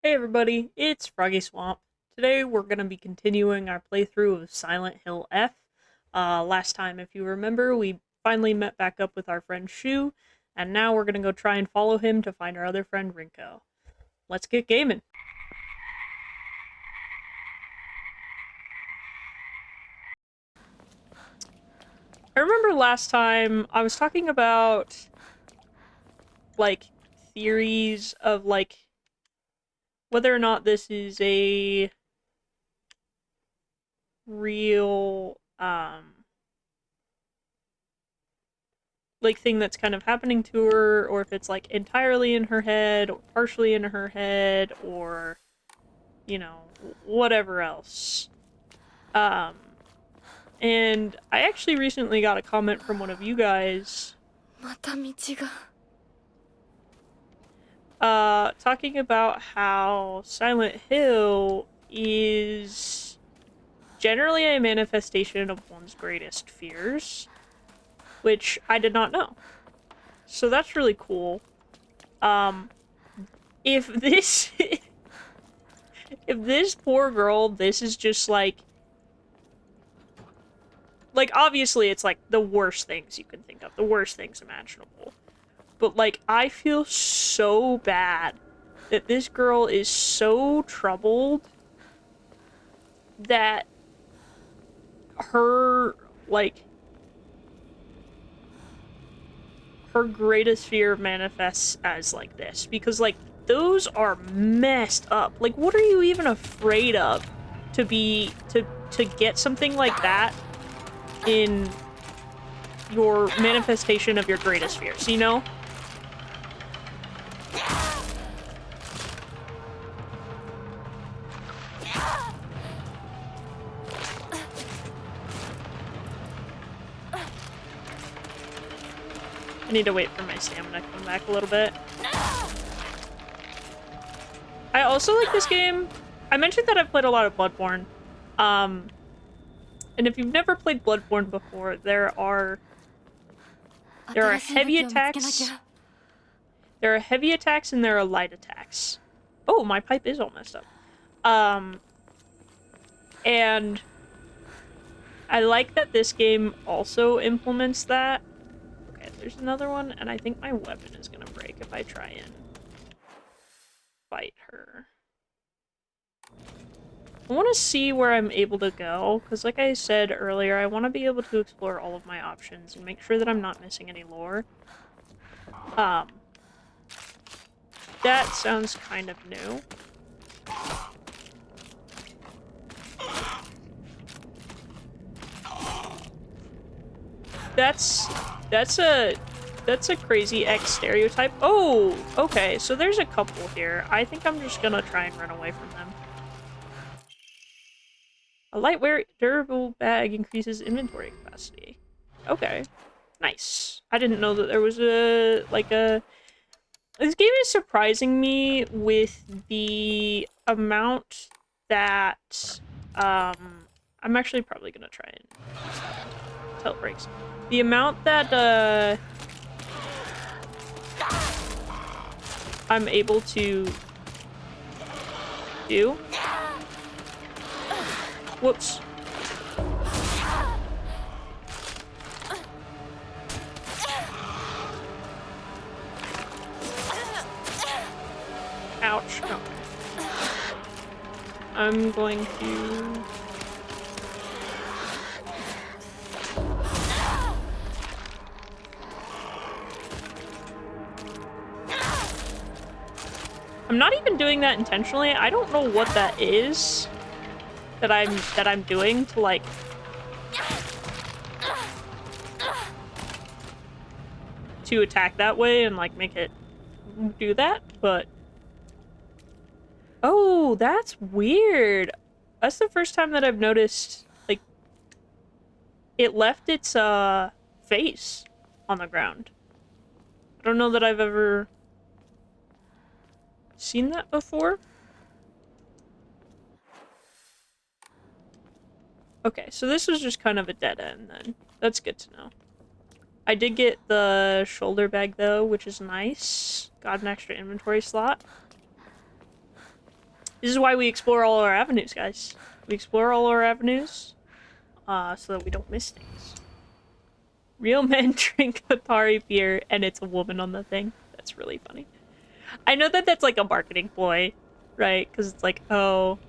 Hey everybody, it's Froggy Swamp. Today we're going to be continuing our playthrough of Silent Hill F. Last time, if you remember, we finally met back up with our friend Shu, and now we're going to go try and follow him to find our other friend Rinko. Let's get gaming! I remember last time I was talking about, theories of, whether or not this is a real, thing that's kind of happening to her, or if it's entirely in her head or partially in her head, or whatever else. And I actually recently got a comment from one of you guys talking about how Silent Hill is generally a manifestation of one's greatest fears, which I did not know. So that's really cool. If this if this poor girl, this is just obviously it's the worst things you can think of, the worst things imaginable. But I feel so bad that this girl is so troubled that her her greatest fear manifests as this, because those are messed up. What are you even afraid of to get something like that in your manifestation of your greatest fears, you know? I need to wait for my stamina to come back a little bit. I also like this game. I mentioned that I've played a lot of Bloodborne. And if you've never played Bloodborne before, there are heavy attacks. There are heavy attacks and there are light attacks. Oh, my pipe is all messed up. And I like that this game also implements that. Okay, there's another one, and I think my weapon is gonna break if I try and fight her. I want to see where I'm able to go, because like I said earlier, I want to be able to explore all of my options and make sure that I'm not missing any lore. That sounds kind of new. That's a crazy X stereotype. Oh, okay, so there's a couple here. I think I'm just gonna try and run away from them. A lightweight, durable bag increases inventory capacity. Okay. Nice. I didn't know that there was a... This game is surprising me with the amount that, I'm actually probably gonna try and until it breaks. The amount that, I'm able to do. Whoops. Ouch. Okay. I'm going to... I'm not even doing that intentionally. I don't know what that is that I'm doing to to attack that way and make it do that, but oh, that's weird. That's the first time that I've noticed it left its face on the ground. I don't know that I've ever seen that before. Okay, so this was just kind of a dead end then. That's good to know. I did get the shoulder bag though, which is nice. Got an extra inventory slot. This is why we explore all our avenues, guys. We explore all our avenues, so that we don't miss things. Real men drink Atari beer, and it's a woman on the thing. That's really funny. I know that that's like a marketing ploy, right? Because it's like, oh,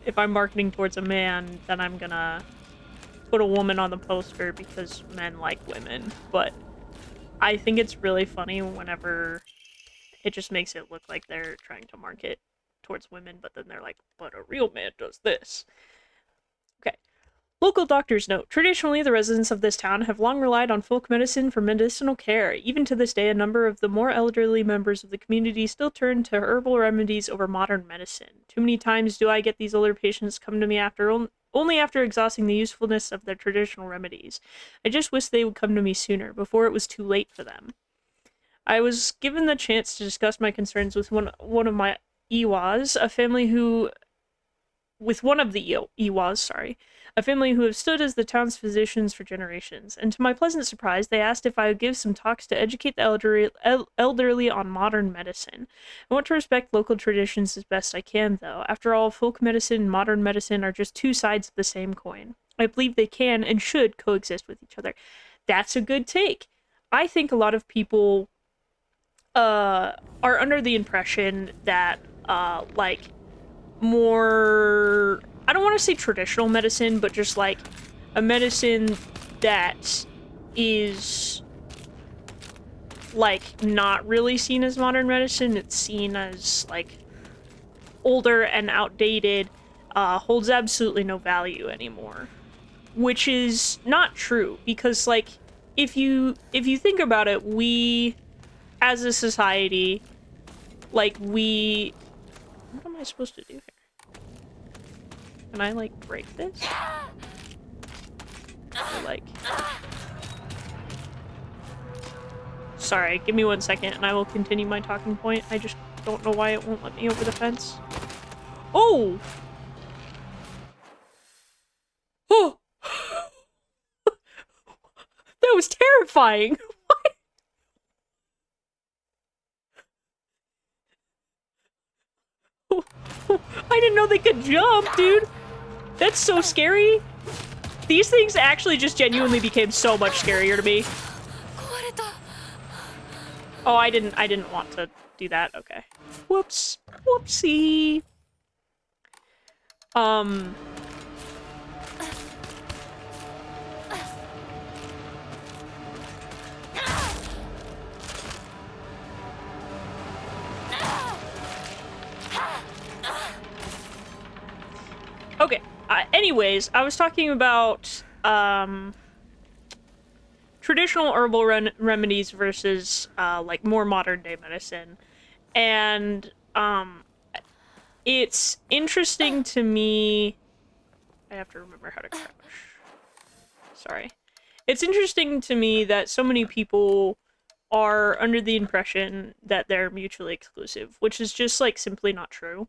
if I'm marketing towards a man, then I'm gonna put a woman on the poster because men like women. But I think it's really funny whenever it just makes it look like they're trying to market towards women, but then they're like, but a real man does this. Okay. Local doctors note, traditionally the residents of this town have long relied on folk medicine for medicinal care. Even to this day, a number of the more elderly members of the community still turn to herbal remedies over modern medicine. Too many times do I get these older patients come to me only after exhausting the usefulness of their traditional remedies. I just wish they would come to me sooner, before it was too late for them. I was given the chance to discuss my concerns with one of my Iwas, one of the Iwas, sorry, a family who have stood as the town's physicians for generations, and to my pleasant surprise, they asked if I would give some talks to educate the elderly on modern medicine. I want to respect local traditions as best I can, though. After all, folk medicine and modern medicine are just two sides of the same coin. I believe they can and should coexist with each other. That's a good take. I think a lot of people are under the impression that like more, I don't want to say traditional medicine, but just like a medicine that is like not really seen as modern medicine. It's seen as like older and outdated, holds absolutely no value anymore, which is not true, because like if you think about it, we as a society, like what am I supposed to do here? Can I, like, break this? Or, like... Sorry, give me 1 second and I will continue my talking point. I just don't know why it won't let me over the fence. Oh! Oh! That was terrifying! I didn't know they could jump, dude! That's so scary! These things actually just genuinely became so much scarier to me. Oh, I didn't want to do that. Okay. Whoops. Whoopsie. Okay. Anyways, I was talking about, traditional herbal remedies versus, like, more modern-day medicine. And, it's interesting to me... I have to remember how to crouch. Sorry. It's interesting to me that so many people are under the impression that they're mutually exclusive, which is just, like, simply not true.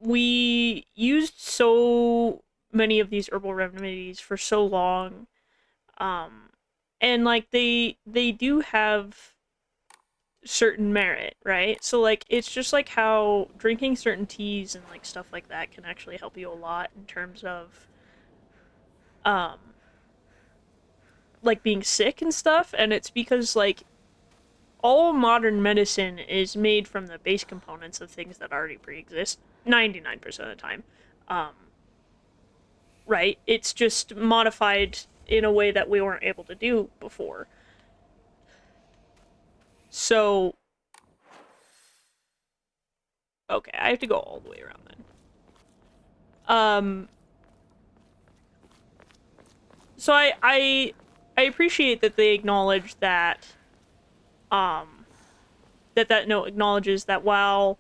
We used so many of these herbal remedies for so long, and, like, they do have certain merit, right? So, like, it's just like how drinking certain teas and, like, stuff like that can actually help you a lot in terms of, like, being sick and stuff, and it's because, like, all modern medicine is made from the base components of things that already pre-exist 99% of the time. Right? It's just modified in a way that we weren't able to do before. So... Okay, I have to go all the way around then. So I appreciate that they acknowledge that, that note acknowledges that while,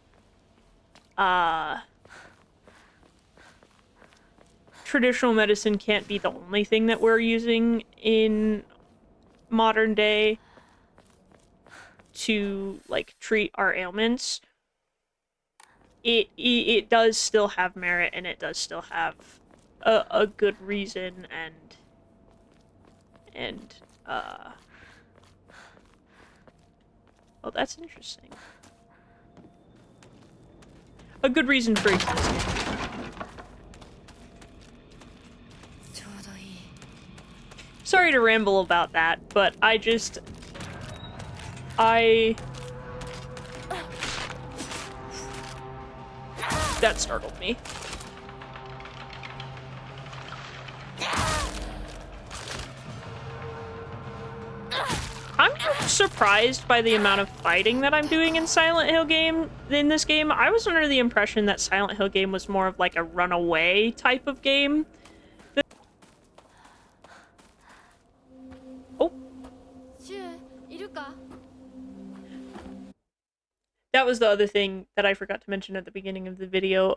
traditional medicine can't be the only thing that we're using in modern day to, like, treat our ailments, it does still have merit, and it does still have a good reason, and oh, that's interesting. a good reason for existing. Sorry to ramble about that, but that startled me. I'm surprised by the amount of fighting that I'm doing in this game. I was under the impression that Silent Hill game was more of like a runaway type of game. Oh. That was the other thing that I forgot to mention at the beginning of the video.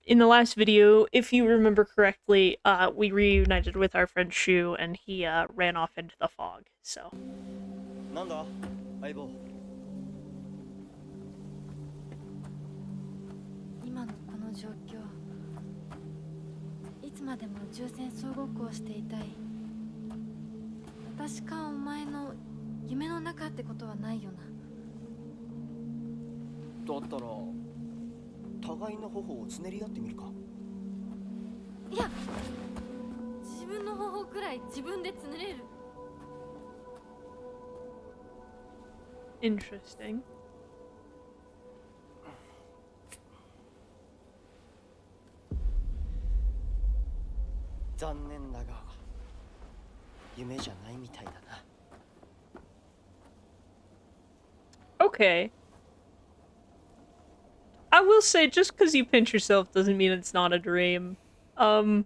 In the last video, if you remember correctly, we reunited with our friend Shu, and he ran off into the fog. So. なんだ相棒今のこの状況いつまでも宇宙船総合校していたい私かお前の夢の中ってことはないよなだったら互いの頬をつねり合ってみるかいや自分の頬くらい自分でつねれる Interesting. 残念だが夢じゃないみたいだな Okay. I will say, just because you pinch yourself doesn't mean it's not a dream. Okay.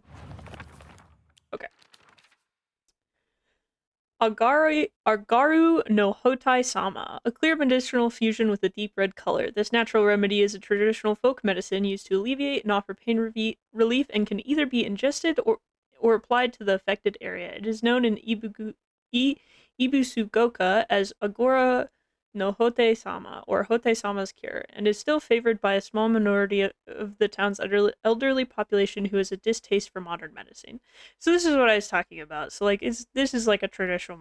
Agaru no Hotai Sama, a clear medicinal fusion with a deep red color. This natural remedy is a traditional folk medicine used to alleviate and offer pain relief and can either be ingested or applied to the affected area. It is known in Ibusugoka as Agora no Hote Sama, or Hote Sama's cure, and is still favored by a small minority of the town's elderly population who has a distaste for modern medicine. So this is what I was talking about. So like, this is like a traditional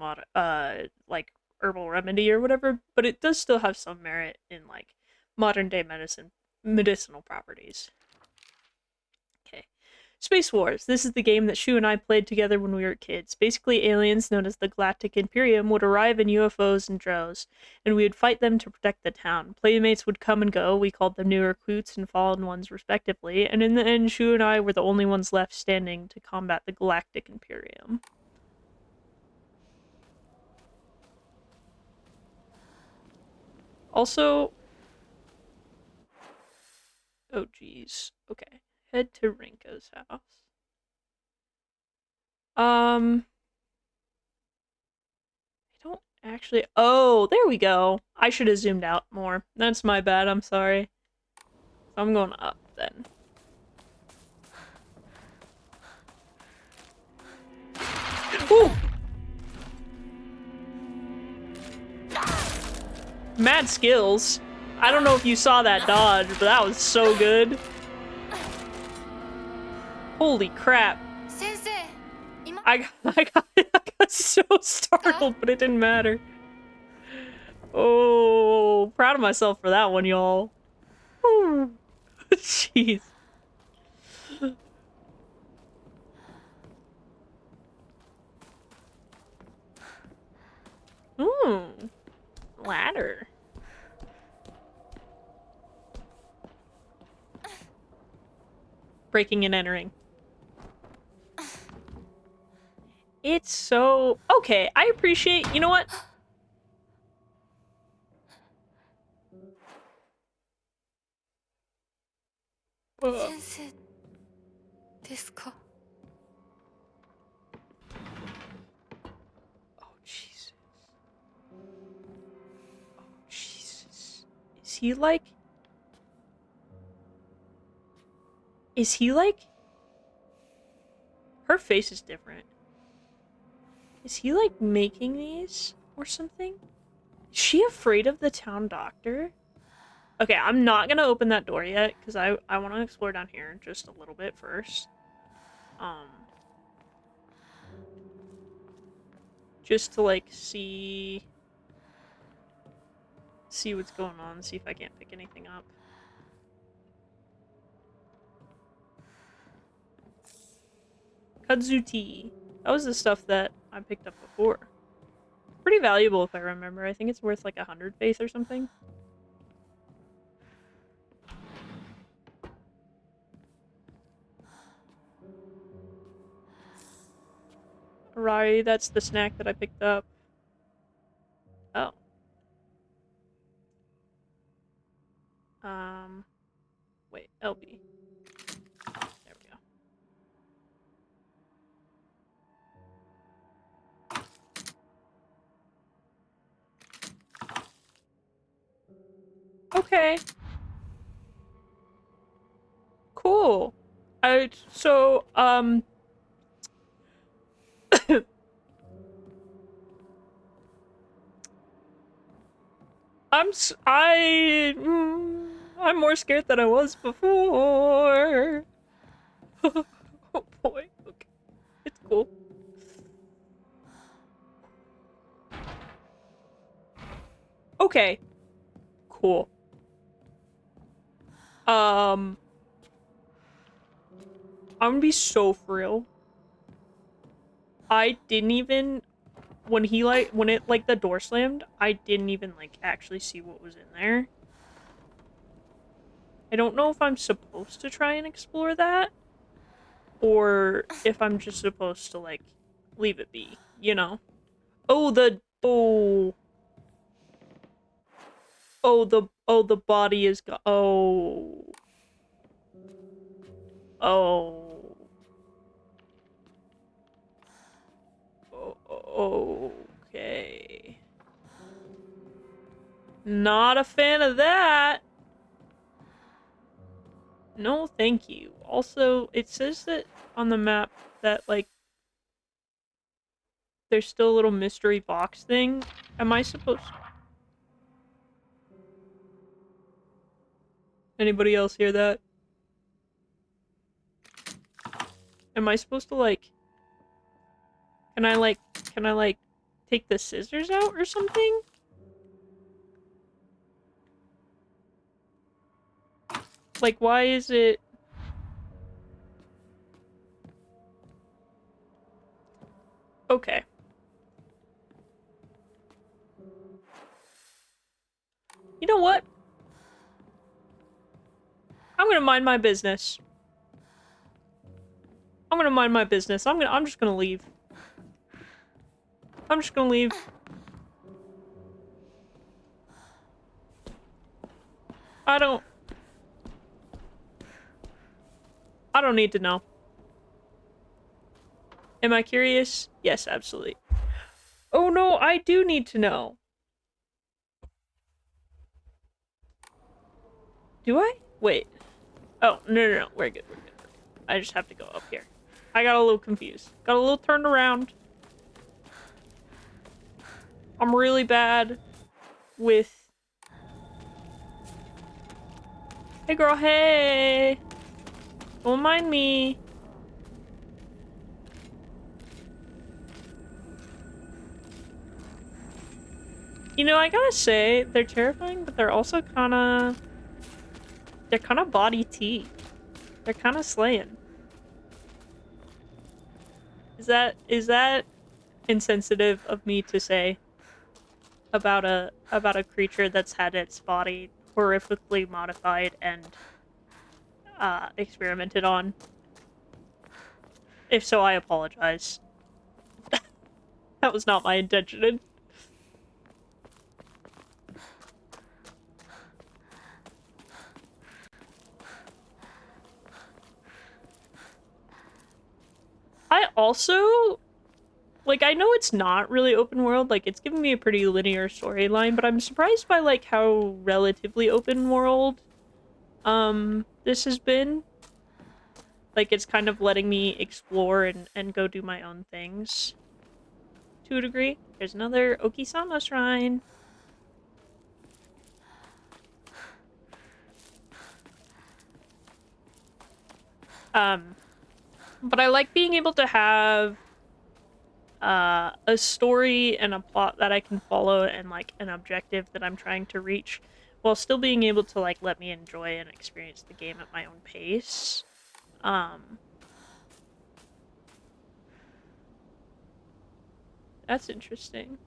like herbal remedy or whatever, but it does still have some merit in like modern day medicinal properties. Okay. Space Wars. This is the game that Shu and I played together when we were kids. Basically, aliens known as the Galactic Imperium would arrive in UFOs and droves, and we would fight them to protect the town. Playmates would come and go. We called them new recruits and fallen ones, respectively, and in the end, Shu and I were the only ones left standing to combat the Galactic Imperium. Also... Oh, geez. Okay. Head to Rinko's house. I don't actually... Oh, there we go. I should have zoomed out more. That's my bad, I'm sorry. So I'm going up, then. Ooh! Mad skills. I don't know if you saw that dodge, but that was so good. Holy crap. I got so startled, but it didn't matter. Oh, proud of myself for that one, y'all. Jeez. Ladder. Breaking and entering. It's so... Okay, I appreciate... You know what? Oh, Jesus. Oh, Jesus. Is he like... Her face is different. Is he, like, making these or something? Is she afraid of the town doctor? Okay, I'm not gonna open that door yet, because I want to explore down here just a little bit first. Just to, like, see what's going on, see if I can't pick anything up. Kudzu tea. That was the stuff that I picked up before. Pretty valuable if I remember. I think it's worth like 100 faith or something. Right, that's the snack that I picked up. Oh. Wait, LB. There we go. Okay. Cool. I'm more scared than I was before. Oh boy. Okay. It's cool. Okay. Cool. I'm gonna be so for real. I didn't even when the door slammed, I didn't even like actually see what was in there. I don't know if I'm supposed to try and explore that or if I'm just supposed to like leave it be, you know. Oh, the body is oh. Okay. Not a fan of that. No, thank you. Also, it says that on the map that, like, there's still a little mystery box thing. Am I supposed... Anybody else hear that? Am I supposed to, like... Can I, like, take the scissors out or something? Like, why is it... Okay. You know what? I'm gonna mind my business. I'm gonna mind my business. I'm just gonna leave. I'm just gonna leave. I don't need to know. Am I curious? Yes, absolutely. Oh no, I do need to know. Do I? Wait. Oh, no. We're good. I just have to go up here. I got a little confused. Got a little turned around. I'm really bad with... Hey girl, hey! Don't mind me. You know, I gotta say, they're terrifying, but they're also kinda... They're kinda body tea. They're kinda slaying. Is that insensitive of me to say about a creature that's had its body horrifically modified and experimented on? If so, I apologize. That was not my intention. I also, like, I know it's not really open world, like, it's giving me a pretty linear storyline, but I'm surprised by, like, how relatively open world, this has been. Like, it's kind of letting me explore and go do my own things. To a degree. There's another Okisama shrine. But I like being able to have a story and a plot that I can follow and like an objective that I'm trying to reach while still being able to like let me enjoy and experience the game at my own pace. That's interesting.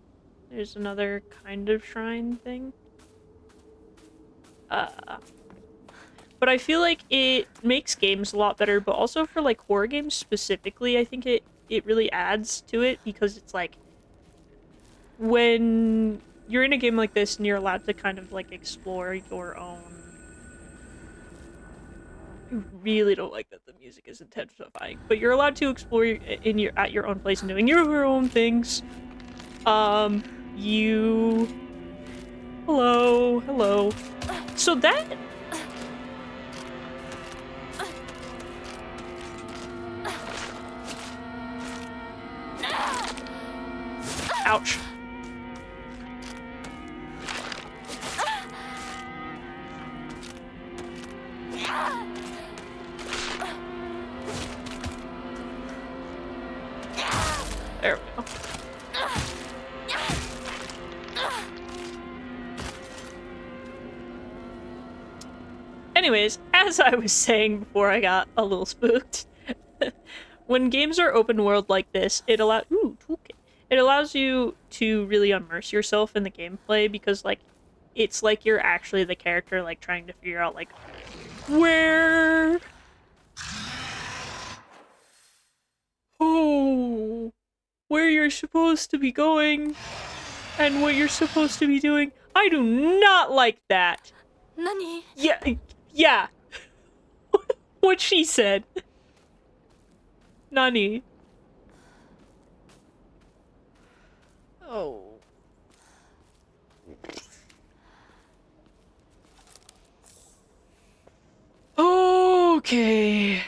There's another kind of shrine thing. But I feel like it makes games a lot better, but also for like horror games specifically, I think it really adds to it because it's like when you're in a game like this and you're allowed to kind of like explore your own. I really don't like that the music is intensifying, but you're allowed to explore at your own place and doing your own things. You hello. So that ouch. There we go. Anyways, as I was saying before I got a little spooked, when games are open world like this, it allows you to really immerse yourself in the gameplay because like it's like you're actually the character like trying to figure out like where where you're supposed to be going and what you're supposed to be doing. I do not like that. Nani? Yeah. What she said. Nani? Oh. Okay.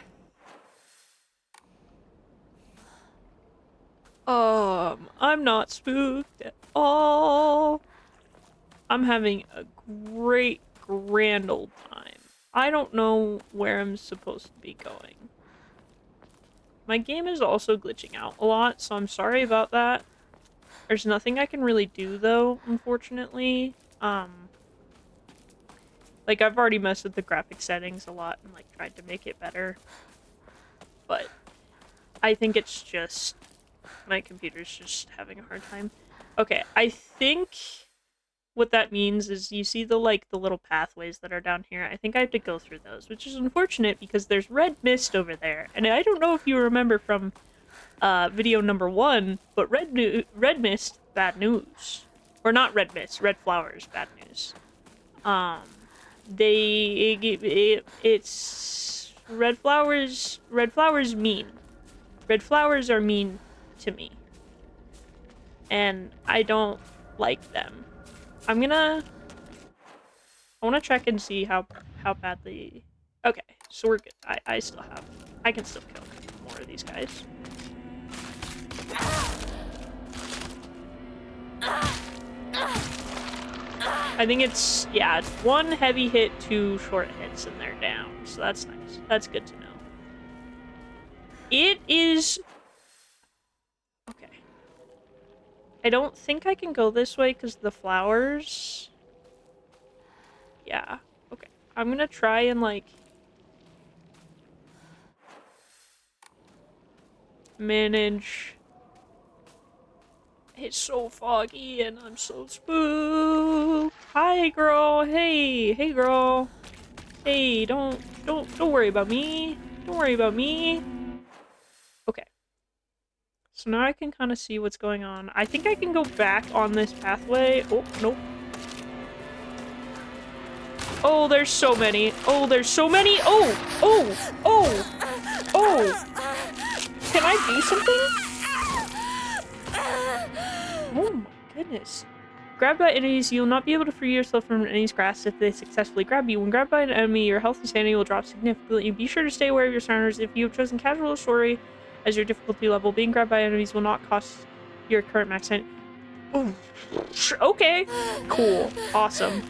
I'm not spooked at all. I'm having a great, grand old time. I don't know where I'm supposed to be going. My game is also glitching out a lot, so I'm sorry about that. There's nothing I can really do, though, unfortunately. Like, I've already messed with the graphic settings a lot and, like, tried to make it better. But I think it's just... my computer's just having a hard time. Okay, I think what that means is you see the, like, the little pathways that are down here. I think I have to go through those, which is unfortunate because there's red mist over there. And I don't know if you remember from video number 1, but red mist, bad news. Or not red mist, red flowers, bad news. It's red flowers mean. Red flowers are mean to me. And I don't like them. I want to check and see how badly... Okay, so we're good. I can still kill more of these guys. I think it's one heavy hit, 2 short hits, and they're down. So that's nice. That's good to know. It is... Okay. I don't think I can go this way because the flowers... Yeah. Okay. I'm gonna try and, like... manage... It's so foggy and I'm so spooked. Hi, girl. Hey, girl. Hey, don't worry about me. Don't worry about me. Okay. So now I can kind of see what's going on. I think I can go back on this pathway. Oh, nope. Oh, there's so many. Oh, there's so many. Oh. Can I do something? Oh my goodness. Grabbed by enemies, you'll not be able to free yourself from an enemy's grasp if they successfully grab you. When grabbed by an enemy, your health and sanity will drop significantly. Be sure to stay aware of your surroundings. If you have chosen casual or story as your difficulty level, being grabbed by enemies will not cost your current max sanity. Ooh. Okay. Cool. Awesome.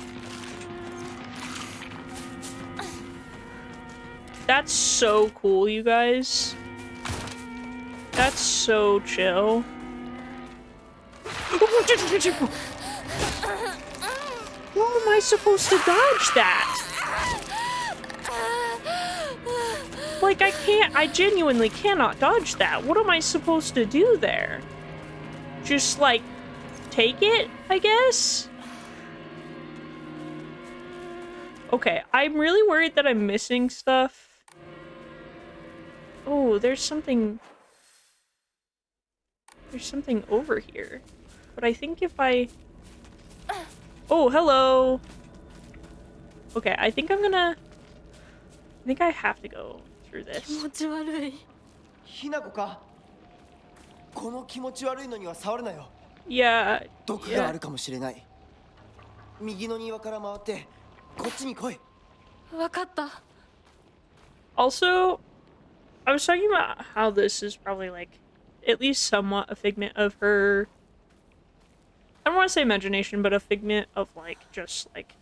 That's so cool, you guys. That's so chill. How am I supposed to dodge that? Like, I genuinely cannot dodge that. What am I supposed to do there? just, like, take it, I guess? Okay, I'm really worried that I'm missing stuff. Oh, there's something over here. But I think if I... Oh, hello! Okay, I think I have to go through 気 this. 持ち悪い。ひなこか？この気持ち悪いのには触るなよ。 Yeah, 毒があるかもしれない。右の庭から回ってこっちに来い。わかった。Also, I was talking about how this is probably, like, at least somewhat a figment of her... I don't want to say imagination, but a figment of, like, just, like,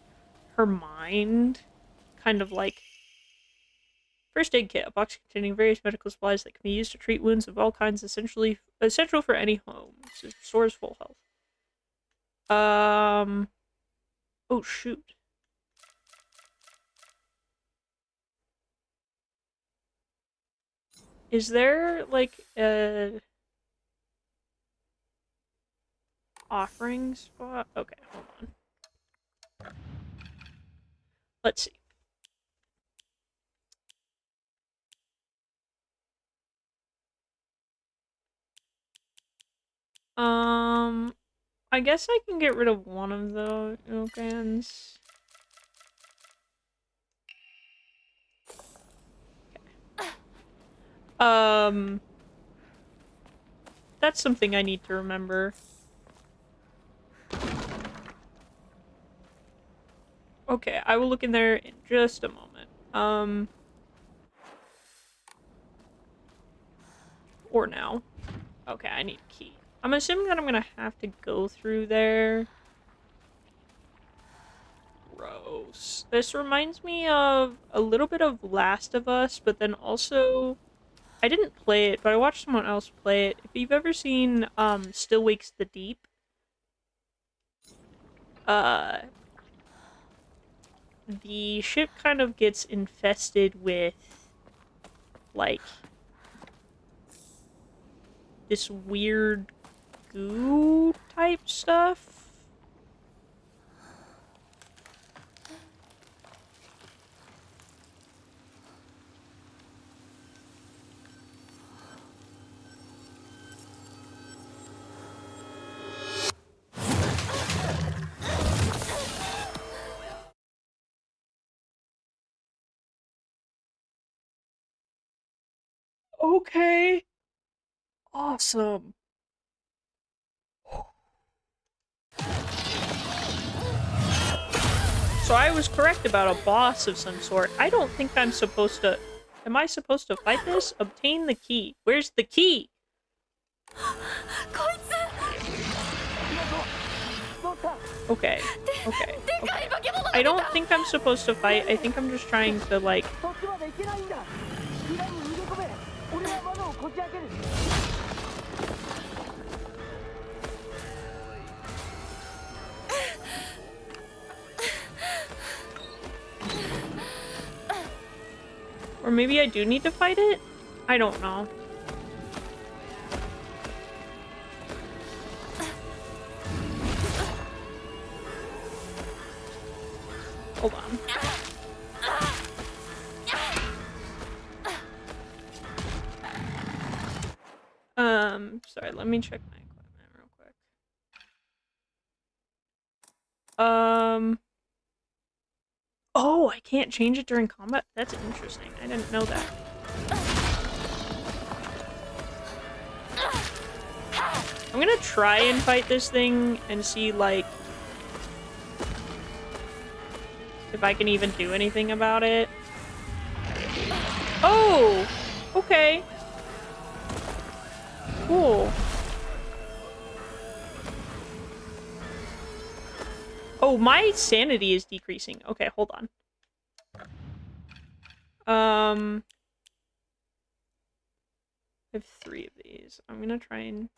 her mind. Kind of like... First aid kit, a box containing various medical supplies that can be used to treat wounds of all kinds, essential for any home. It restores full health. Oh, shoot. Is there, like, a... offering spot? Okay, hold on. Let's see. I guess I can get rid of one of the tokens. Okay. That's something I need to remember. Okay, I will look in there in just a moment. Or now. Okay, I need a key. I'm assuming that I'm gonna have to go through there. Gross. This reminds me of a little bit of Last of Us, but then also... I didn't play it, but I watched someone else play it. If you've ever seen, Still Wakes the Deep, the ship kind of gets infested with, like, this weird goo type stuff. Okay. Awesome. So I was correct about a boss of some sort. I don't think I'm supposed to... Am I supposed to fight this? Obtain the key. Where's the key? こいつ Okay. Okay. でかい化け物が I 出た don't think I'm supposed to fight. I think I'm just trying to, like... そっちまで行けないんだ。裏に逃げ込め。俺は窓をこじ開ける。 Or maybe I do need to fight it? I don't know. Hold on. Sorry, let me check my equipment real quick. Oh, I can't change it during combat? That's interesting. I didn't know that. I'm gonna try and fight this thing and see, like, if I can even do anything about it. Oh! Okay. Cool. Oh, my sanity is decreasing. Okay, hold on. I have 3 of these. I'm gonna try and...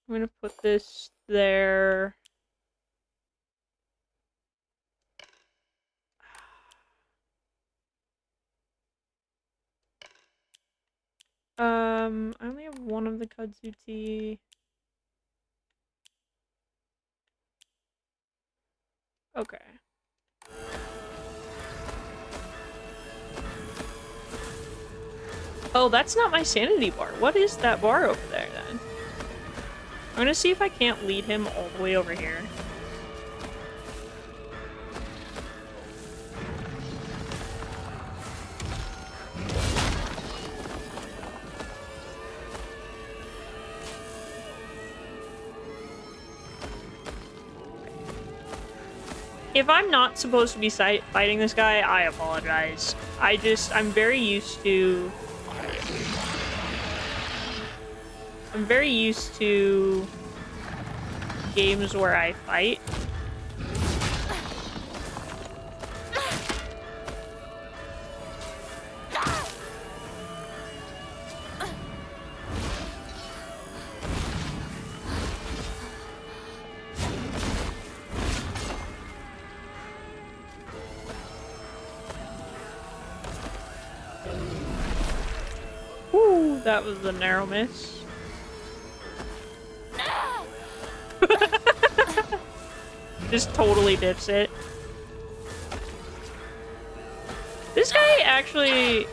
I'm gonna put this there. I only have one of the kudzu tea. Okay. Oh, that's not my sanity bar. What is that bar over there, then? I'm gonna see if I can't lead him all the way over here. If I'm not supposed to be fighting this guy, I apologize. I'm very used to... I'm very used to games where I fight. Woo, that was a narrow miss. Just totally dips it. This guy actually...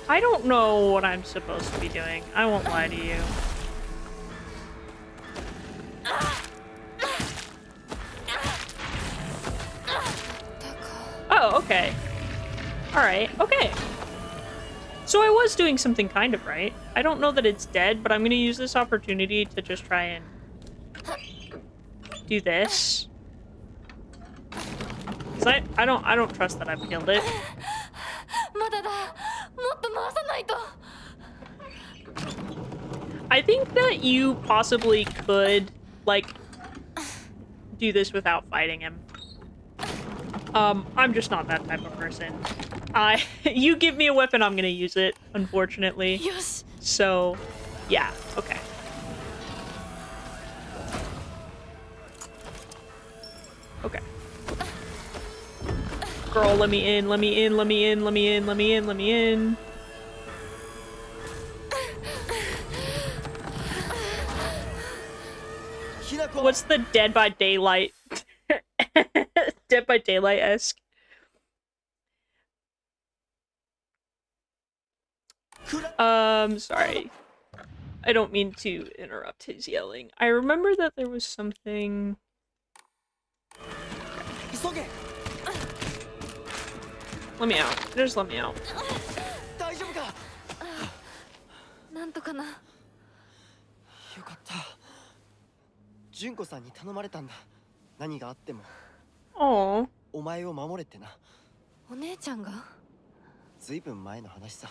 I don't know what I'm supposed to be doing. I won't lie to you. Oh, okay. Alright, okay. So I was doing something kind of right. I don't know that it's dead, but I'm gonna use this opportunity to just try and do this. Cause I don't trust that I've killed it. I think that you possibly could, like, do this without fighting him. I'm just not that type of person. You give me a weapon, I'm gonna use it, unfortunately. Yes. So, yeah, okay. Okay. Girl, let me in, let me in, let me in, let me in, let me in, let me in. What's the Dead by Daylight? Dead by Daylight-esque. Sorry. I don't mean to interrupt his yelling. I remember that there was something... Let me out. Just let me out. 大丈夫かなんとかな。よかった純子さんに頼まれたんだ何があっても Aw. お前を守れってなお姉ちゃんが？ずいぶん前の話さ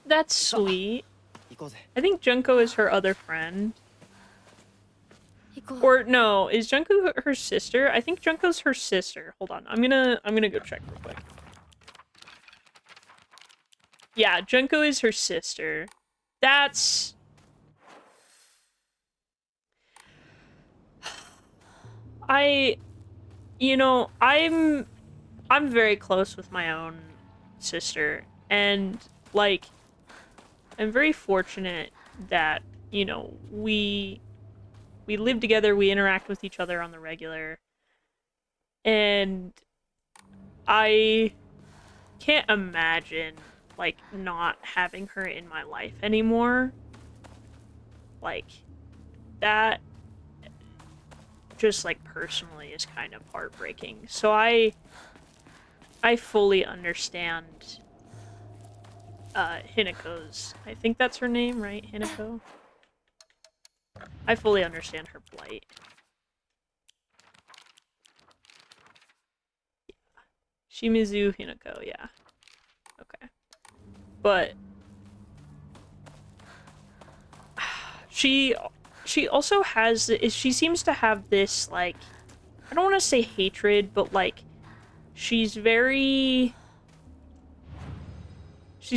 That's sweet. 行こうぜ I think Junko is her other friend. 行こう。 Or no, is Junko her sister? I think Junko's her sister. Hold on. I'm gonna go check real quick. Yeah, Junko is her sister. That's... You know, I'm very close with my own sister, and, like, I'm very fortunate that, you know, we live together, we interact with each other on the regular, and I can't imagine, like, not having her in my life anymore. Like, that just, like, personally is kind of heartbreaking. So I fully understand Hinako's... I think that's her name, right? Hinako? I fully understand her plight. Yeah. Shimizu Hinako, yeah. Okay. But she also has, she seems to have this, like, I don't want to say hatred, but, like, she's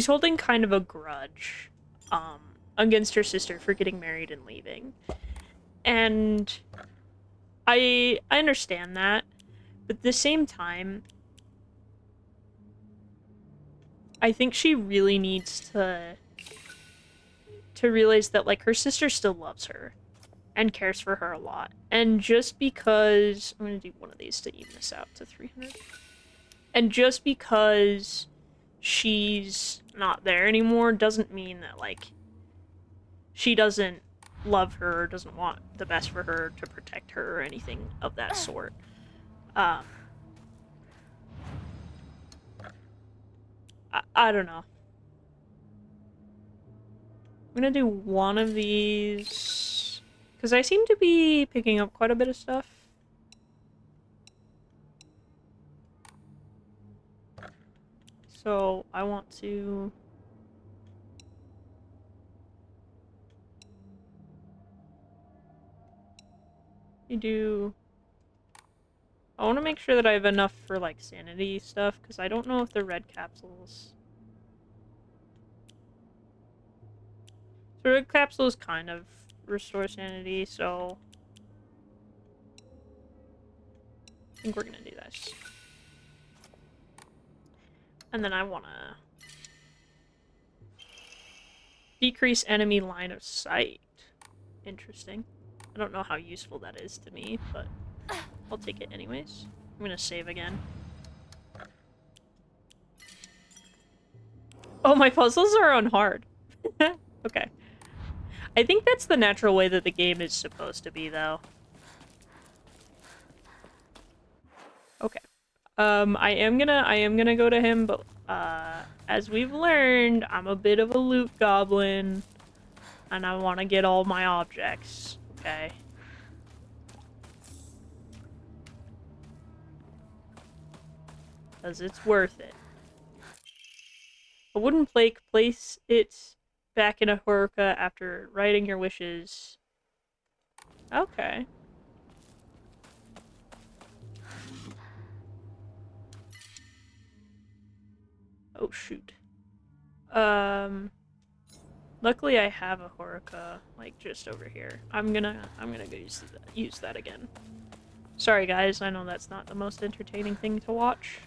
holding kind of a grudge, against her sister for getting married and leaving. And I understand that, but at the same time, I think she really needs to realize that, like, her sister still loves her and cares for her a lot. And just because... I'm going to do one of these to even this out to 300. And just because she's not there anymore doesn't mean that, like, she doesn't love her or doesn't want the best for her, to protect her or anything of that sort. I don't know. I'm gonna do one of these, because I seem to be picking up quite a bit of stuff. So I want to... I want to make sure that I have enough for, like, sanity stuff, because I don't know if the red capsules... So red capsules kind of restore sanity, so... I think we're gonna do this. And then I want to... decrease enemy line of sight. Interesting. I don't know how useful that is to me, but I'll take it anyways. I'm gonna save again. Oh, my puzzles are on hard. Okay. I think that's the natural way that the game is supposed to be, though. Okay. I am gonna go to him, but, as we've learned, I'm a bit of a loot goblin, and I want to get all my objects, okay? Because it's worth it. A wooden plate, place it back in a horuka after writing your wishes. Okay. Oh, shoot. Luckily I have a horuka, like, just over here. I'm gonna go use that again. Sorry, guys, I know that's not the most entertaining thing to watch.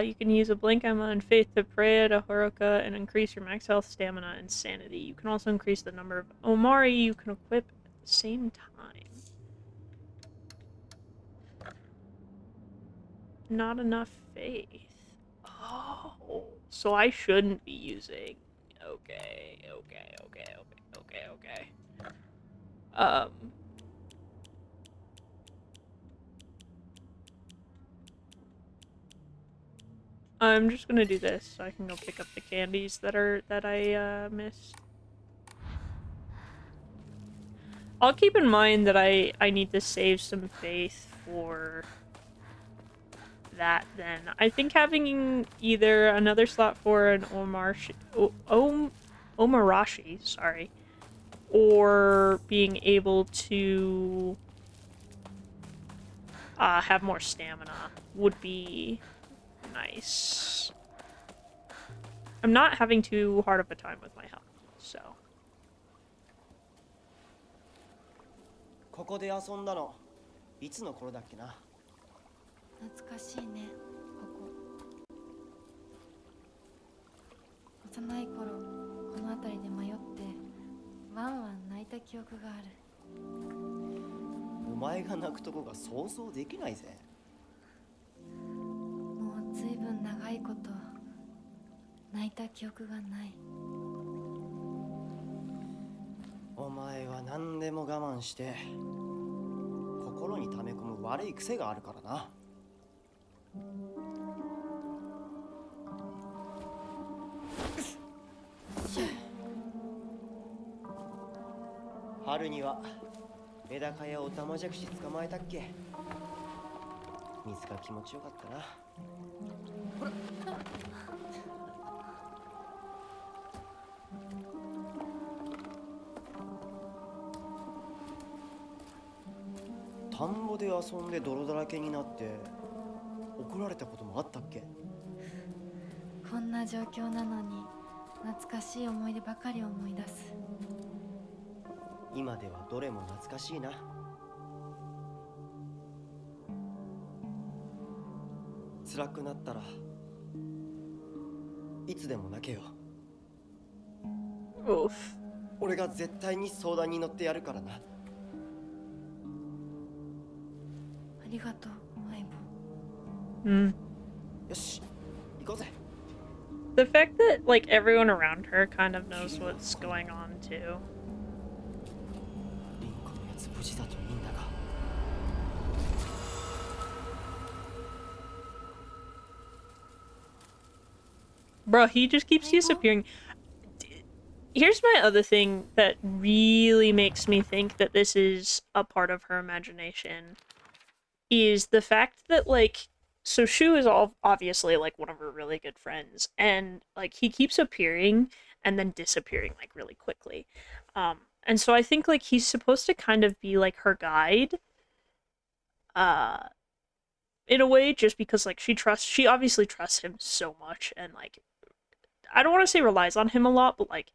You can use a blink ammo and faith to pray at a horuka and increase your max health, stamina, and sanity. You can also increase the number of omari you can equip at the same time. Not enough faith. Oh, so I shouldn't be using... Okay. I'm just gonna do this so I can go pick up the candies that I missed. I'll keep in mind that I need to save some faith for that then. I think having either another slot for an Omarashi, sorry, or being able to have more stamina would be nice. I'm not having too hard of a time with my health, so. ここで遊んだのいつの頃だっけな。懐かしいね、ここ。幼い頃この辺りで迷ってワンワン泣いた記憶がある。お前が泣くとこが想像できないぜ。もうずいぶん長いこと泣いた記憶がない。お前は何でも我慢して心に溜め込む悪い癖があるからな。春にはメダカやオタマジャクシ捕まえたっけ。水が気持ちよかったな。田んぼで遊んで泥だらけになって怒られたこともあったっけ？こんな状況なのに懐かしい思い出ばかり思い出す。今ではどれも懐かしいな。辛くなったらいつでも泣けよ。 Oof. 俺が絶対に相談に乗ってやるからな。ありがとう相棒。Hmm. よし、行こうぜ。 The fact that, like, everyone around her kind of knows what's going on, too. リンコのやつ無事だといいんだが。Bro, he just keeps disappearing. Here's my other thing that really makes me think that this is a part of her imagination. Is the fact that, like, so Shu is all obviously, like, one of her really good friends. And, like, he keeps appearing and then disappearing, like, really quickly. And so I think, like, he's supposed to kind of be, like, her guide. In a way, just because, like, she obviously trusts him so much and, like, I don't want to say relies on him a lot, but, like,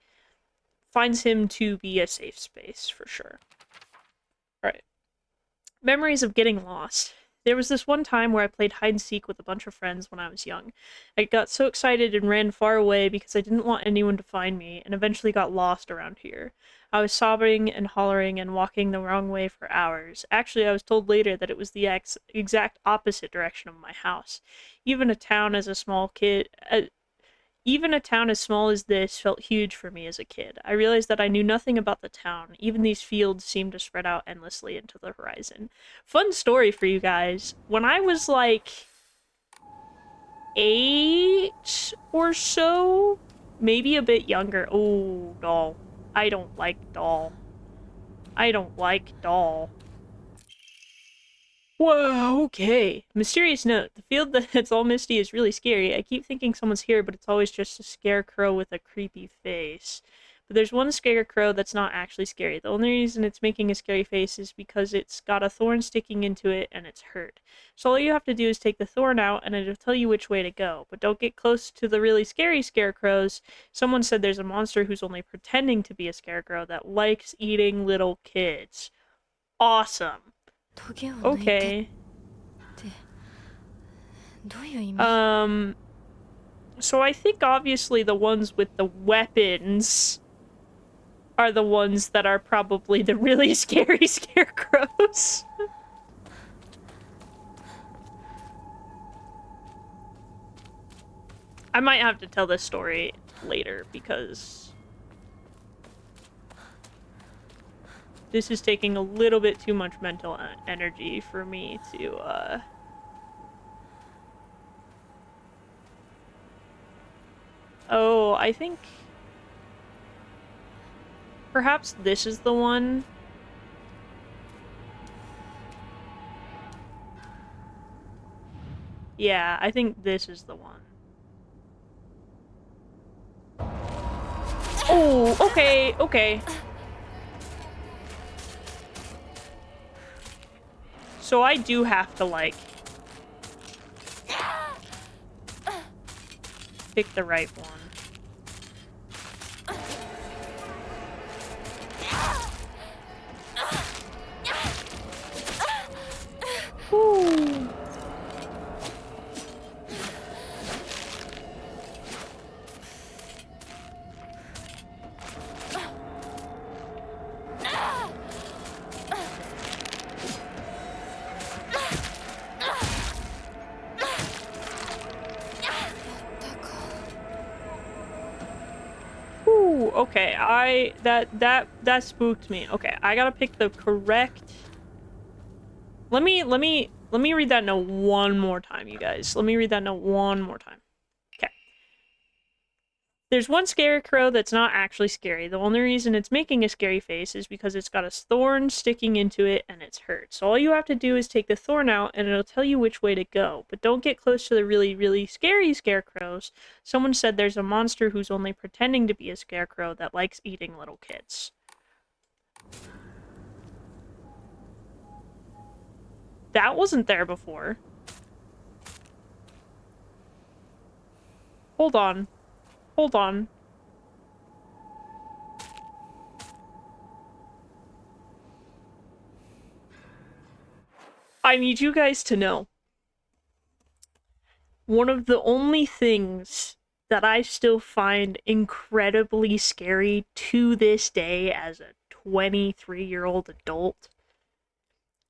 finds him to be a safe space for sure. Right. Memories of getting lost. There was this one time where I played hide and seek with a bunch of friends when I was young. I got so excited and ran far away because I didn't want anyone to find me, and eventually got lost around here. I was sobbing and hollering and walking the wrong way for hours. Actually, I was told later that it was the exact opposite direction of my house. Even a town as small as this felt huge for me as a kid. I realized that I knew nothing about the town. Even these fields seemed to spread out endlessly into the horizon. Fun story for you guys. When I was like 8 or so, maybe a bit younger. Oh, doll. I don't like doll. I don't like doll. Whoa, okay. Mysterious note. The field that's all misty is really scary. I keep thinking someone's here, but it's always just a scarecrow with a creepy face. But there's one scarecrow that's not actually scary. The only reason it's making a scary face is because it's got a thorn sticking into it and it's hurt. So all you have to do is take the thorn out and it'll tell you which way to go. But don't get close to the really scary scarecrows. Someone said there's a monster who's only pretending to be a scarecrow that likes eating little kids. Awesome. Okay. So I think obviously the ones with the weapons are the ones that are probably the really scary scarecrows. I might have to tell this story later because this is taking a little bit too much mental energy for me to, Oh, I think perhaps this is the one. Yeah, I think this is the one. Oh, okay, okay. So I do have to, like, pick the right one. Ooh. Ooh, okay, that spooked me. Okay, I gotta pick the correct... Let me read that note one more time, you guys. Let me read that note one more time. Okay. There's one scarecrow that's not actually scary. The only reason it's making a scary face is because it's got a thorn sticking into it and it's hurt. So all you have to do is take the thorn out and it'll tell you which way to go. But don't get close to the really, really scary scarecrows. Someone said there's a monster who's only pretending to be a scarecrow that likes eating little kids. That wasn't there before. Hold on. Hold on. I need you guys to know. One of the only things that I still find incredibly scary to this day as a 23-year-old adult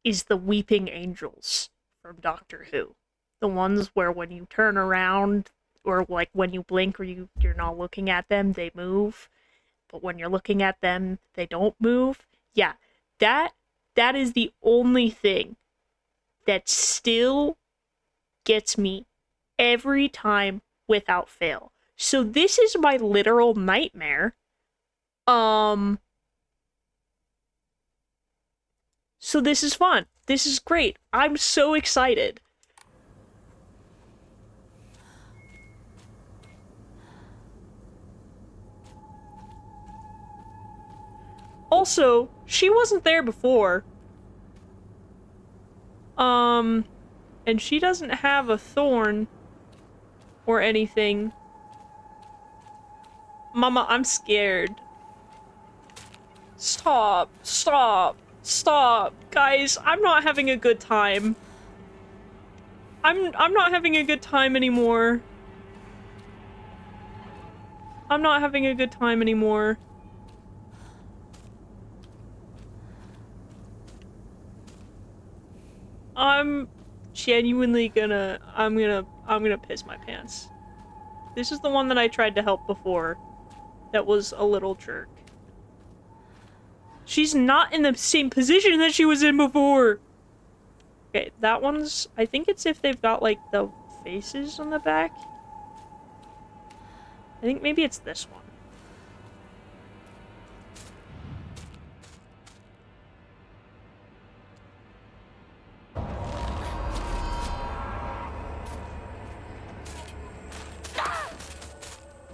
is the weeping angels from Doctor Who. The ones where when you turn around, or like when you blink or you're not looking at them, they move. But when you're looking at them, they don't move. Yeah, that is the only thing that still gets me every time without fail. So this is my literal nightmare. So this is fun. This is great. I'm so excited. Also, she wasn't there before. And she doesn't have a thorn or anything. Mama, I'm scared. Stop, stop, stop. Guys, I'm not having a good time. I'm not having a good time anymore. I'm not having a good time anymore. I'm genuinely gonna piss my pants. This is the one that I tried to help before. That was a little jerk. She's not in the same position that she was in before! Okay, that one's... I think it's if they've got, like, the faces on the back. I think maybe it's this one.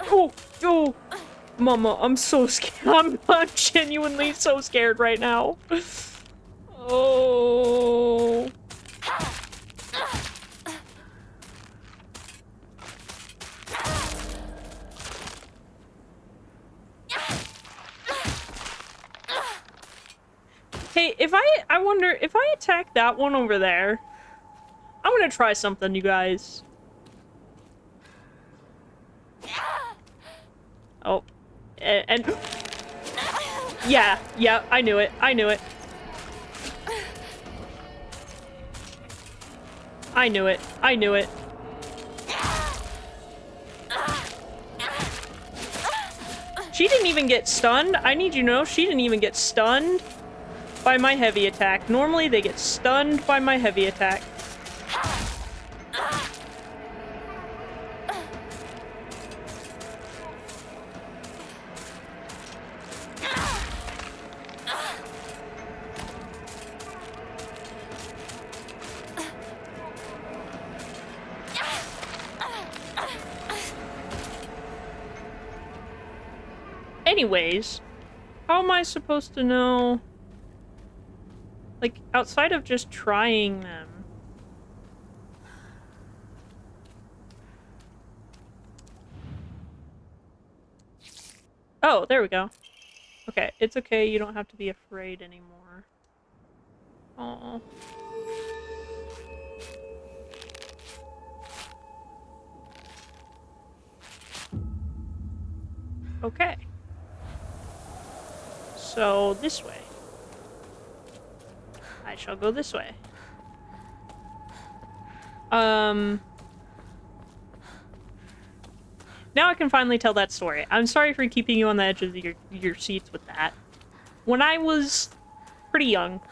Oh! Oh! Mama, I'm so scared. I'm genuinely so scared right now. Oh... Hey, I wonder, if I attack that one over there, I'm gonna try something, you guys. Oh. And... Yeah, I knew it. I knew it. I knew it. I knew it. She didn't even get stunned. I need you to know, she didn't even get stunned by my heavy attack. Normally, they get stunned by my heavy attack. Anyways, how am I supposed to know? Like, outside of just trying them. Oh, there we go. Okay, it's okay. You don't have to be afraid anymore. Oh. Okay. So, this way. I shall go this way. Now I can finally tell that story. I'm sorry for keeping you on the edge of your seats with that. When I was pretty young,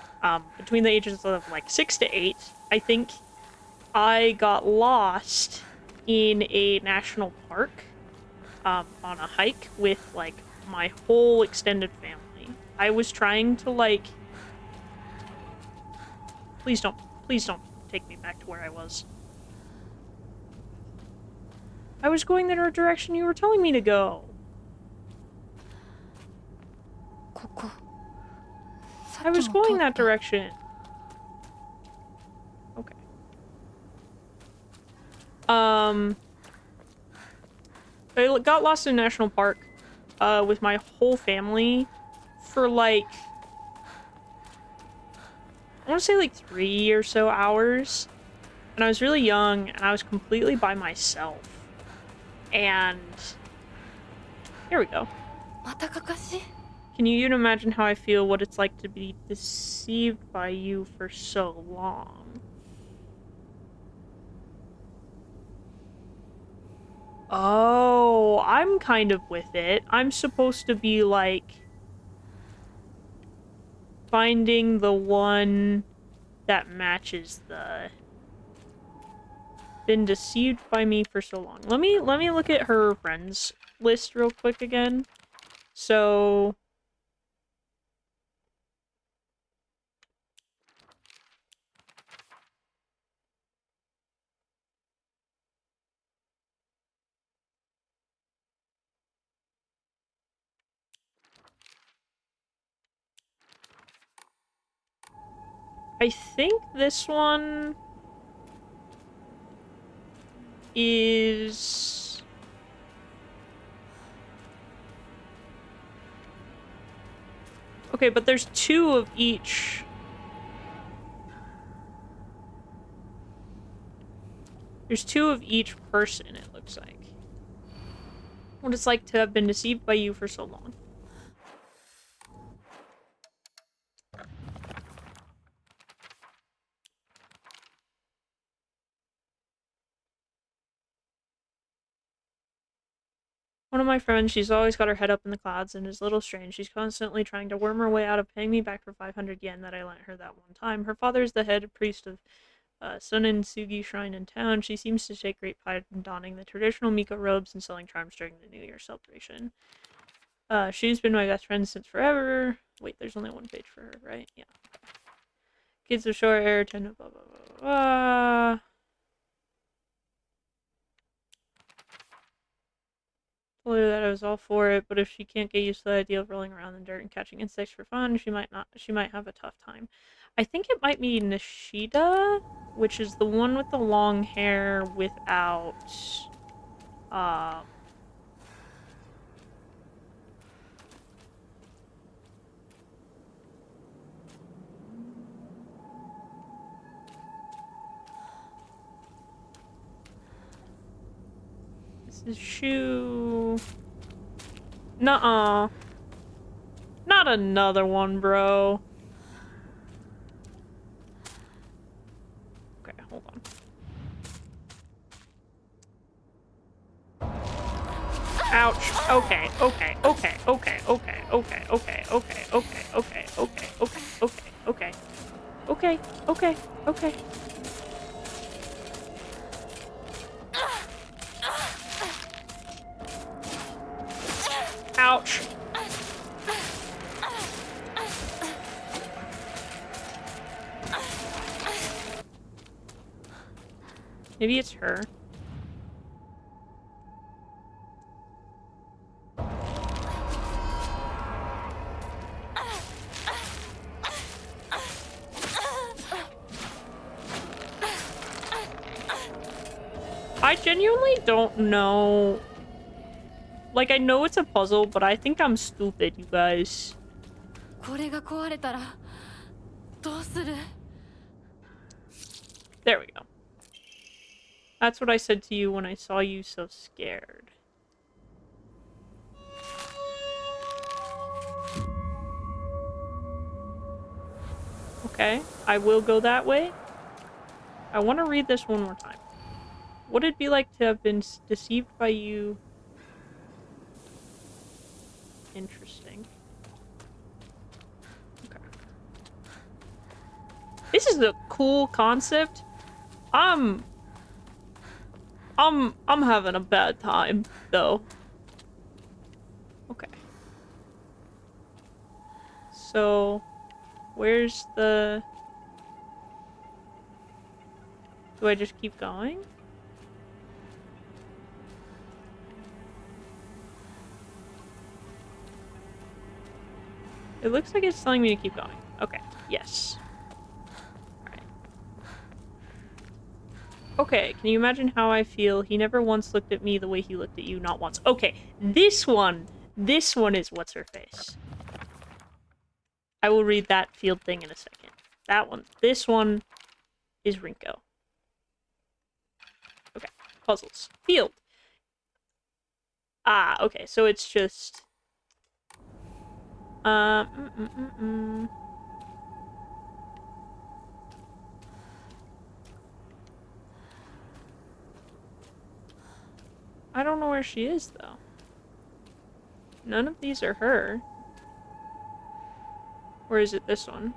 between the ages of like 6 to 8, I think, I got lost in a national park. on a hike with, like, my whole extended family. I was trying to, like... Please don't take me back to where I was. I was going the direction you were telling me to go. ここ I was going that direction. Okay. I got lost in a national park, with my whole family for, like, I want to say, like, 3 or so hours. And I was really young, and I was completely by myself. And... Here we go. またかかし Can you even imagine how I feel what it's like to be deceived by you for so long? Oh, I'm kind of with it. I'm supposed to be, like, finding the one that matches the... Been deceived by me for so long. Let me look at her friends list real quick again. So... I think this one is... Okay, but there's 2 of each. There's 2 of each person, it looks like. What it's like to have been deceived by you for so long. One of my friends, she's always got her head up in the clouds and is a little strange. She's constantly trying to worm her way out of paying me back for 500 yen that I lent her that one time. Her father is the head priest of Sunin Sugi Shrine in town. She seems to take great pride in donning the traditional Miko robes and selling charms during the New Year celebration. She's been my best friend since forever. Wait, there's only one page for her, right? Yeah. Kids of short hair tend to blah blah blah blah. Told her that I was all for it, but if she can't get used to the idea of rolling around in dirt and catching insects for fun, she might have a tough time. I think it might be Nishida, which is the one with the long hair without this is Shu. Nuh-uh. Not another one, bro. Okay, hold on. Ouch. Okay, okay, okay, okay, okay, okay, okay, okay, okay, okay, okay, okay, okay, okay, okay, okay. Ouch. Maybe it's her. I genuinely don't know. Like, I know it's a puzzle, but I think I'm stupid, you guys. これが壊れたらどうする There we go. That's what I said to you when I saw you so scared. Okay, I will go that way. I want to read this one more time. What would it be like to have been deceived by you? Interesting. Okay. This is a cool concept. I'm having a bad time, though. So, where's the... Do I just keep going? It looks like it's telling me to keep going. Okay, yes. Alright. Okay, can you imagine how I feel? He never once looked at me the way he looked at you, not once. Okay, this one is what's-her-face. I will read that field thing in a second. That one. This one is Rinko. Okay, puzzles. Field. Ah, okay, so it's just... I don't know where she is, though. None of these are her. Or is it this one?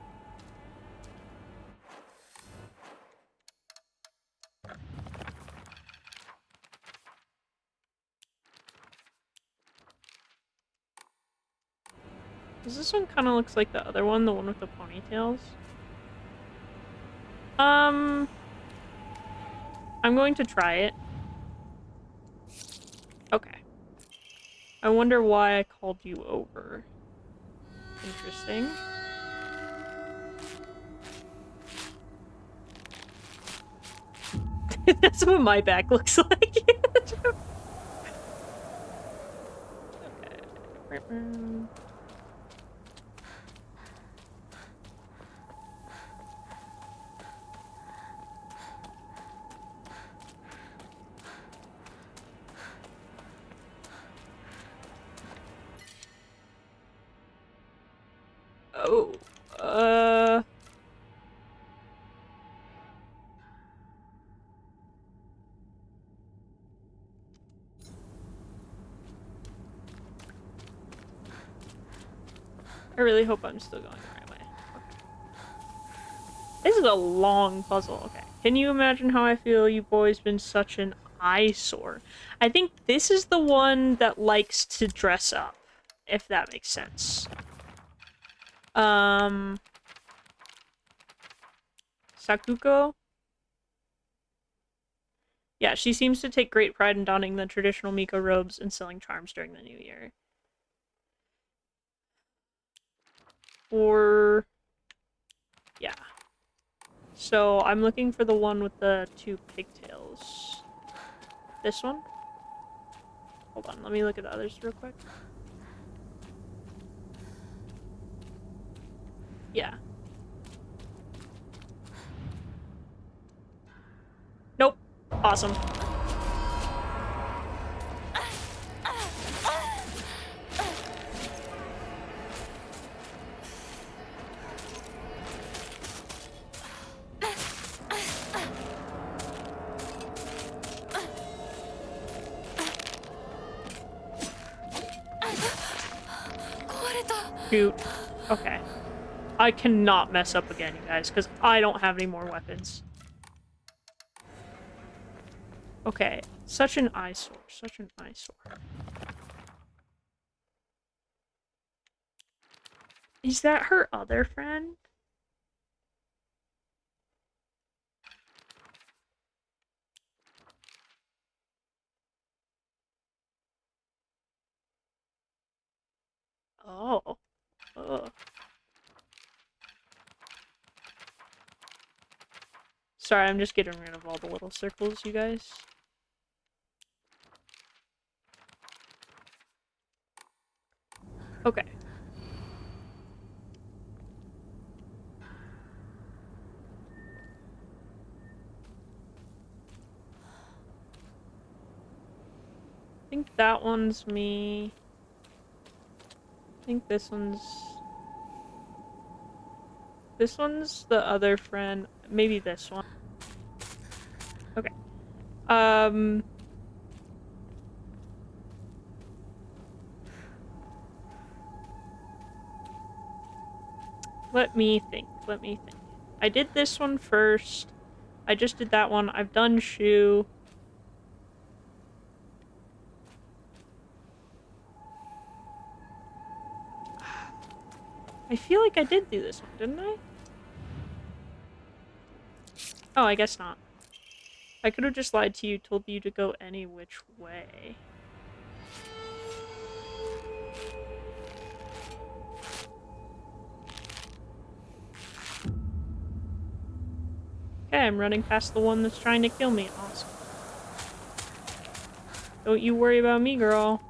Because this one kind of looks like the other one, the one with the ponytails. I'm going to try it. Okay. I wonder why I called you over. Interesting. That's what my back looks like. Okay. Oh, I really hope I'm still going the right way. Okay. This is a long puzzle. Okay. Can you imagine how I feel? You boys been such an eyesore. I think this is the one that likes to dress up, if that makes sense. Sakuko? Yeah, she seems to take great pride in donning the traditional Miko robes and selling charms during the new year. Or... yeah. So, I'm looking for the one with the 2 pigtails. This one? Hold on, let me look at the others real quick. Yeah. Nope. Awesome. Shoot. Okay. I cannot mess up again, you guys, because I don't have any more weapons. Okay. Such an eyesore. Such an eyesore. Is that her other friend? Oh. Ugh. Sorry, I'm just getting rid of all the little circles, you guys. Okay. I think that one's me. I think this one's... this one's the other friend. Maybe this one. Okay. Let me think. Let me think. I did this one first. I just did that one. I've done Shu. I feel like I did do this one, didn't I? Oh, I guess not. I could have just lied to you, told you to go any which way. Okay, I'm running past the one that's trying to kill me. Awesome. Don't you worry about me, girl.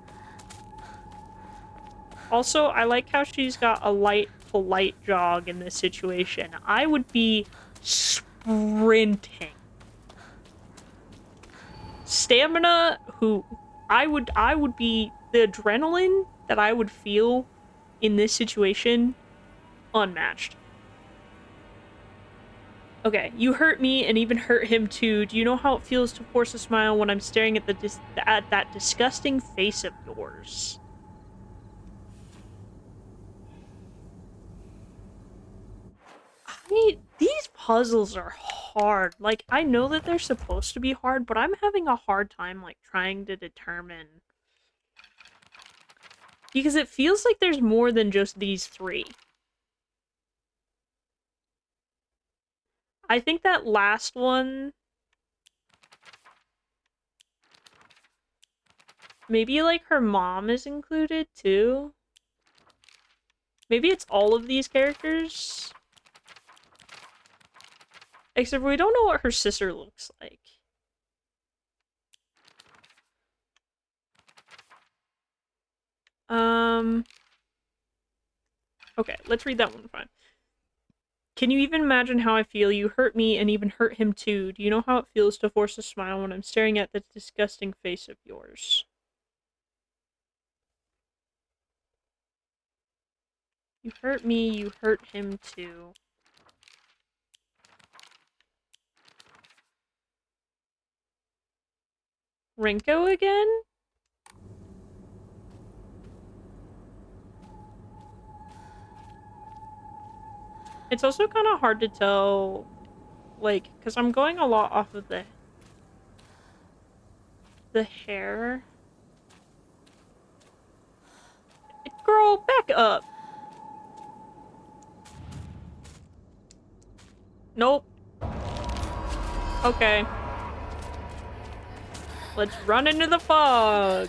Also, I like how she's got a light, polite jog in this situation. I would be sprinting. Stamina, I would be the adrenaline that I would feel in this situation, unmatched. Okay, you hurt me and even hurt him too. Do you know how it feels to force a smile when I'm staring at at that disgusting face of yours? These puzzles are hard. Like, I know that they're supposed to be hard, but I'm having a hard time, like, trying to determine. Because it feels like there's more than just these three. I think that last one... Maybe, like, her mom is included, too? Maybe it's all of these characters? Except we don't know what her sister looks like. Okay, let's read that one fine. Can you even imagine how I feel? You hurt me and even hurt him too. Do you know how it feels to force a smile when I'm staring at that disgusting face of yours? You hurt me, you hurt him too. Rinko again? It's also kind of hard to tell, like, because I'm going a lot off of the hair. Girl, back up! Nope. Okay. Let's run into the fog!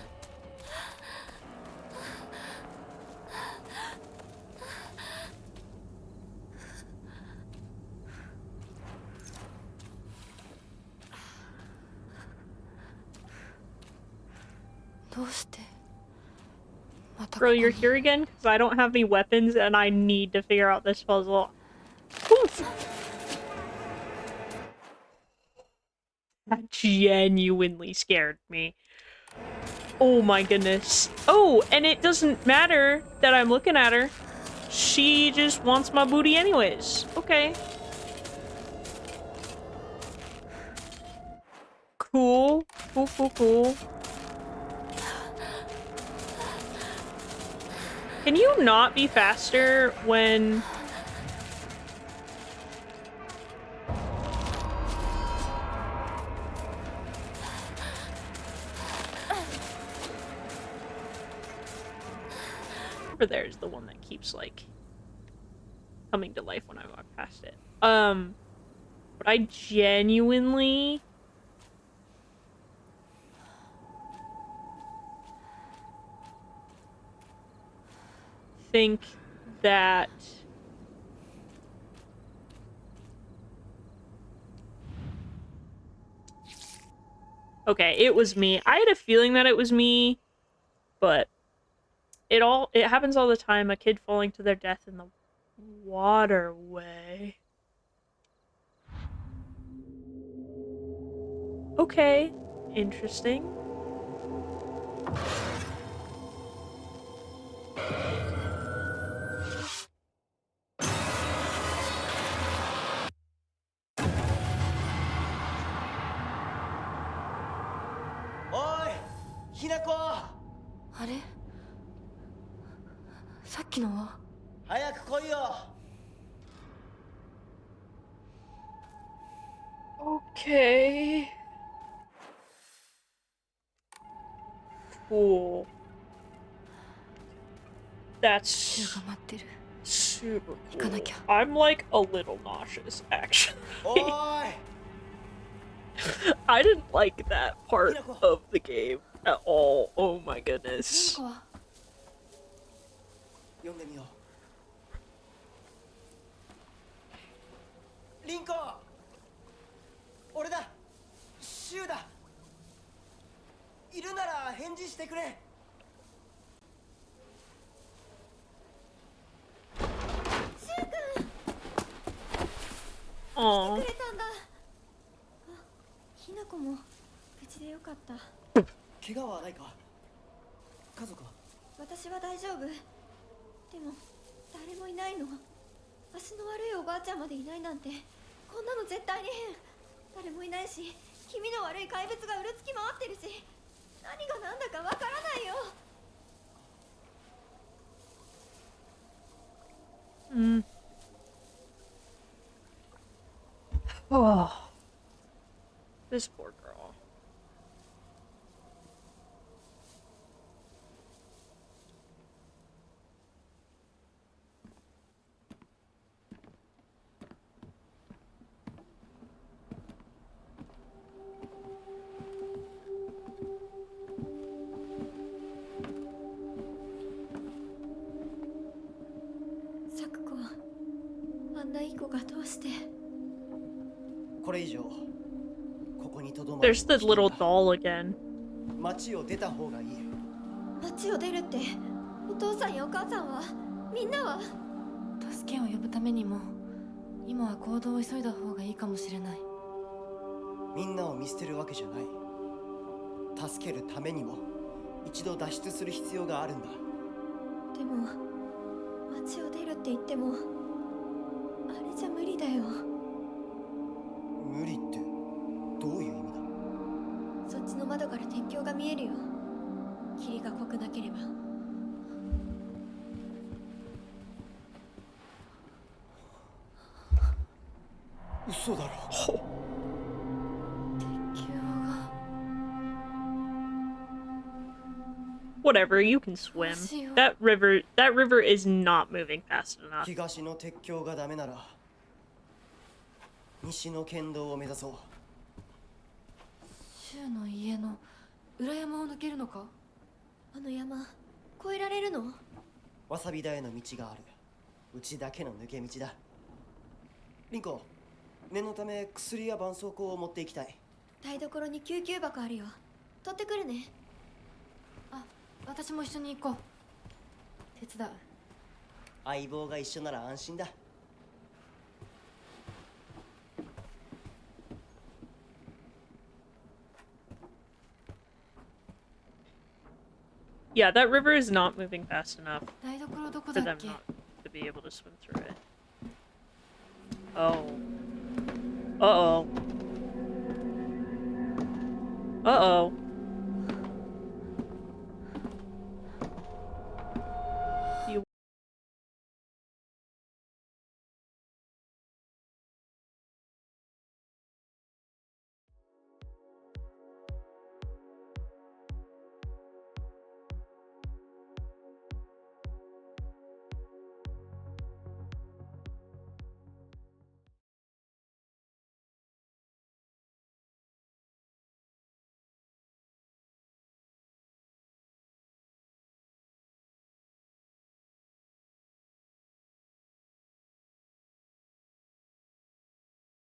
Girl, you're here again? Because I don't have any weapons and I need to figure out this puzzle. Oof. That genuinely scared me. Oh my goodness. Oh, and it doesn't matter that I'm looking at her. She just wants my booty anyways. Okay. Cool. Cool, cool, cool. Can you not be faster when... Over there is the one that keeps, like, coming to life when I walk past it. But I genuinely... think that... Okay, it was me. I had a feeling that it was me, but it happens all the time. A kid falling to their death in the waterway. Okay, interesting. Oi, ひなこ、あれさっきのは早く来いよ。Okay. Cool. That's 待ってる so super 行かなきゃ。 cool. I'm like a little nauseous, actually. おーい I didn't like that part of the game at all. Oh my リン goodness. コは読んでみよう。リンコ、俺だ、シュウだ。いるなら返事してくれ。 Aw. くれたんだ。あ、ひなこも無事でよかった。怪我はないか。家族は。私は大丈夫。でも誰もいないの。足の悪いおばあちゃんまでいないなんて、こんなの絶対に変。誰もいないし、気味の悪い怪物がうろつき回ってるし、何が何だかわからないよ。 Mm. Oh. This poor girl. There's the little doll again. 町を出た方がいい。町を出るって、お父さんやお母さんは、みんなは。助けを呼ぶためにも、今は行動を急いだ方がいいかもしれない。みんなを見捨てるわけじゃない。助けるためにも一度脱出する必要があるんだ。でも町を出るって言っても、あれじゃ無理だよ。無理ってどういう意味だ。そっちの窓から天井が見えるよ。霧が濃くなければ。嘘だろ。鉄橋が。 Whatever, you can swim. That river is not moving fast enough. 東の鉄橋がダメなら西の県道を目指そう。柊の家の裏山を抜けるのか。あの山越えられるの。わさび田への道がある。うちだけの抜け道だ。リンコ、念のため薬や絆創膏を持っていきたい。台所に救急箱あるよ。取ってくるね。あ、私も一緒に行こう。手伝う。相棒が一緒なら安心だ。Yeah, that river is not moving fast enough 台所どこ for だっ them け。 not to be able to swim through it. Oh. Uh-oh. Uh-oh.